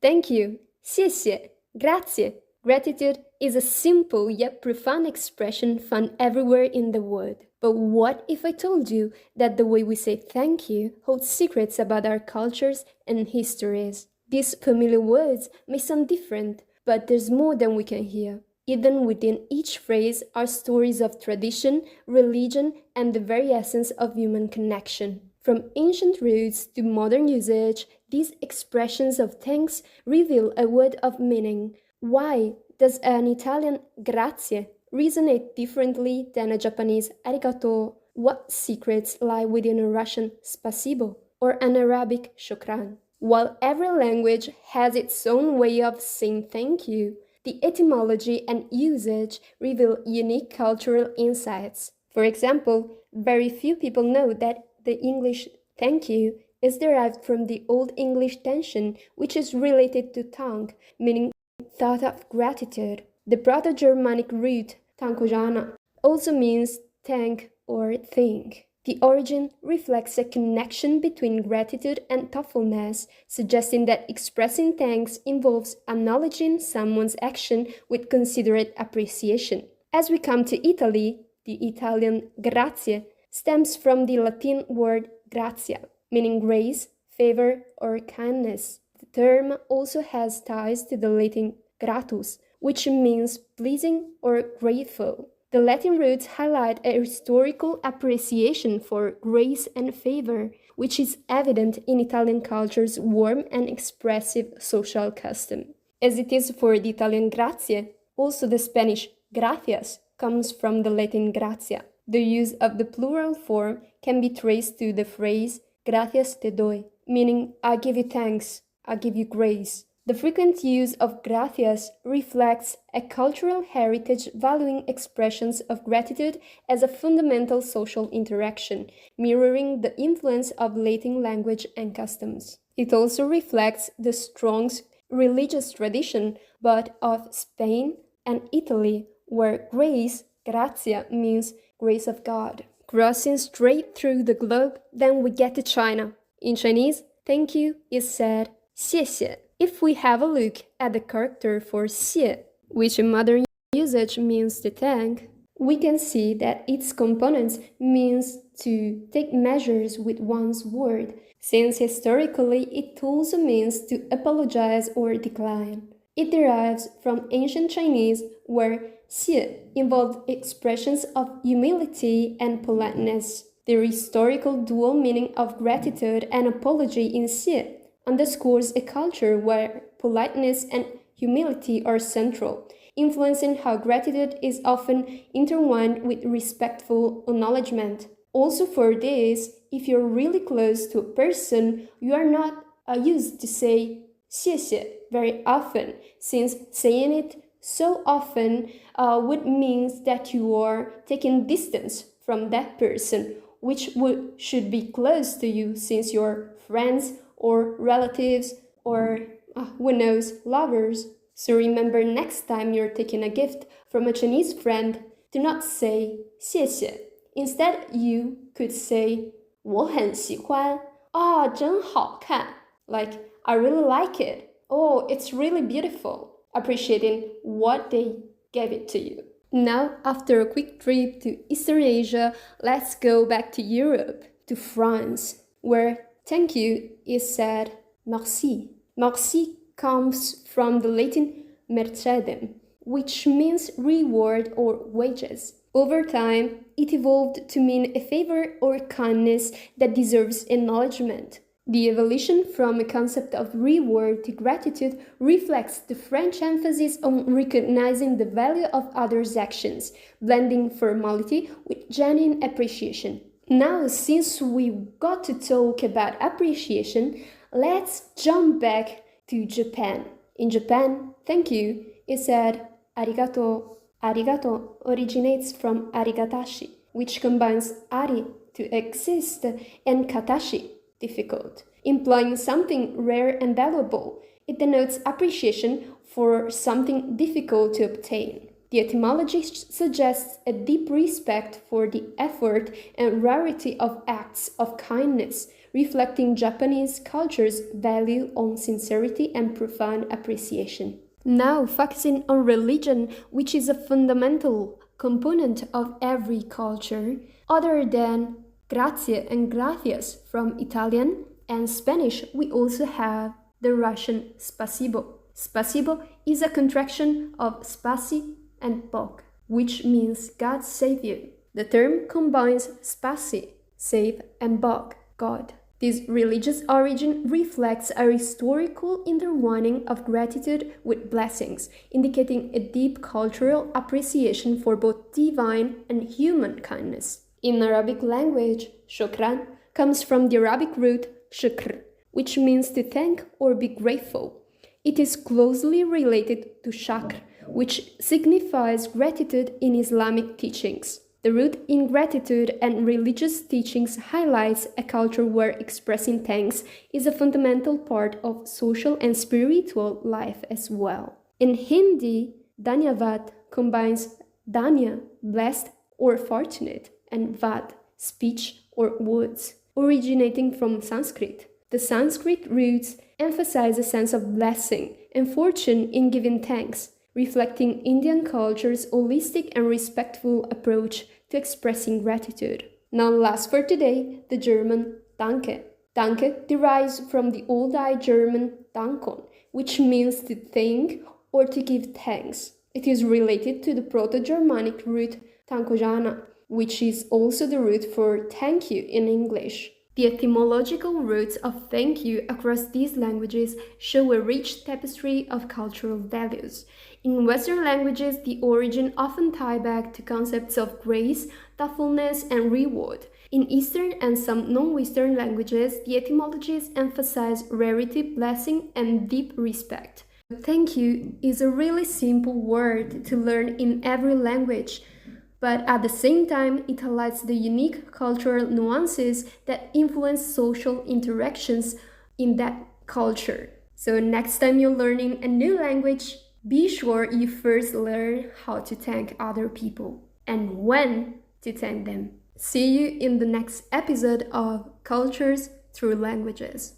Thank you, 谢谢, grazie. Gratitude is a simple yet profound expression found everywhere in the world. But what if I told you that the way we say thank you holds secrets about our cultures and histories? These familiar words may sound different, but there's more than we can hear. Hidden within each phrase are stories of tradition, religion, and the very essence of human connection. From ancient roots to modern usage, these expressions of thanks reveal a word of meaning. Why does an Italian grazie resonate differently than a Japanese arigato? What secrets lie within a Russian spasibo or an Arabic shukran? While every language has its own way of saying thank you, the etymology and usage reveal unique cultural insights. For example, very few people know that the English thank you is derived from the Old English tension, which is related to tank, meaning thought of gratitude. The Proto-Germanic root tankojana also means thank or think. The origin reflects a connection between gratitude and thoughtfulness, suggesting that expressing thanks involves acknowledging someone's action with considerate appreciation. As we come to Italy, the Italian grazie stems from the Latin word gratia, meaning grace, favor, or kindness. The term also has ties to the Latin gratus, which means pleasing or grateful. The Latin roots highlight a historical appreciation for grace and favor, which is evident in Italian culture's warm and expressive social custom. As it is for the Italian grazie, also the Spanish gracias comes from the Latin gratia. The use of the plural form can be traced to the phrase gracias te doy, meaning I give you thanks, I give you grace. The frequent use of gracias reflects a cultural heritage valuing expressions of gratitude as a fundamental social interaction, mirroring the influence of Latin language and customs. It also reflects the strong religious tradition, but of Spain and Italy, where grace, gratia, means grace of God. Crossing straight through the globe, then we get to China. In Chinese, thank you is said 谢谢. If we have a look at the character for 谢, which in modern usage means to thank, we can see that its components means to take measures with one's word, since historically it also means to apologize or decline. It derives from ancient Chinese, where 谢 involved expressions of humility and politeness. The historical dual meaning of gratitude and apology in 谢underscores a culture where politeness and humility are central, influencing how gratitude is often intertwined with respectful acknowledgement. Also for this, if you're really close to a person, you are not used to say 谢谢 very often, since saying it so often would mean that you are taking distance from that person, which should be close to you since you're friends or relatives or, who knows, lovers. So remember, next time you're taking a gift from a Chinese friend, do not say 谢谢. Instead, you could say 我很喜欢,真好看. Like, I really like it. Oh, it's really beautiful. Appreciating what they gave it to you. Now, after a quick trip to Eastern Asia, let's go back to Europe, to France, where thank you is said merci. Merci comes from the Latin mercedem, which means reward or wages. Over time, it evolved to mean a favor or kindness that deserves acknowledgement. The evolution from a concept of reward to gratitude reflects the French emphasis on recognizing the value of others' actions, blending formality with genuine appreciation. Now, since we got to talk about appreciation, let's jump back to Japan. In Japan, thank you is said arigato. Arigato originates from arigatashi, which combines ari, to exist, and katashi, difficult, implying something rare and valuable. It denotes appreciation for something difficult to obtain. The etymology suggests a deep respect for the effort and rarity of acts of kindness, reflecting Japanese culture's value on sincerity and profound appreciation. Now, focusing on religion, which is a fundamental component of every culture, other than grazie and gracias from Italian and Spanish, we also have the Russian spasibo. Spasibo is a contraction of spasi and Bog, which means God save you. The term combines spasi, save, and Bog, God. This religious origin reflects a historical intertwining of gratitude with blessings, indicating a deep cultural appreciation for both divine and human kindness. In Arabic language, shukran comes from the Arabic root shukr, which means to thank or be grateful. It is closely related to shakr, which signifies gratitude in Islamic teachings. The root in gratitude and religious teachings highlights a culture where expressing thanks is a fundamental part of social and spiritual life as well. In Hindi, Dhanyavad combines Dhanya, blessed or fortunate, and Vad, speech or words, originating from Sanskrit. The Sanskrit roots emphasize a sense of blessing and fortune in giving thanks, reflecting Indian culture's holistic and respectful approach to expressing gratitude. Now last for today, the German Danke. Danke derives from the Old High German Dankon, which means to thank or to give thanks. It is related to the Proto-Germanic root Tankojana, which is also the root for thank you in English. The etymological roots of thank you across these languages show a rich tapestry of cultural values. In Western languages, the origin often ties back to concepts of grace, thoughtfulness, and reward. In Eastern and some non-Western languages, the etymologies emphasize rarity, blessing, and deep respect. Thank you is a really simple word to learn in every language, but at the same time, it highlights the unique cultural nuances that influence social interactions in that culture. So next time you're learning a new language, be sure you first learn how to thank other people and when to thank them. See you in the next episode of Cultures Through Languages.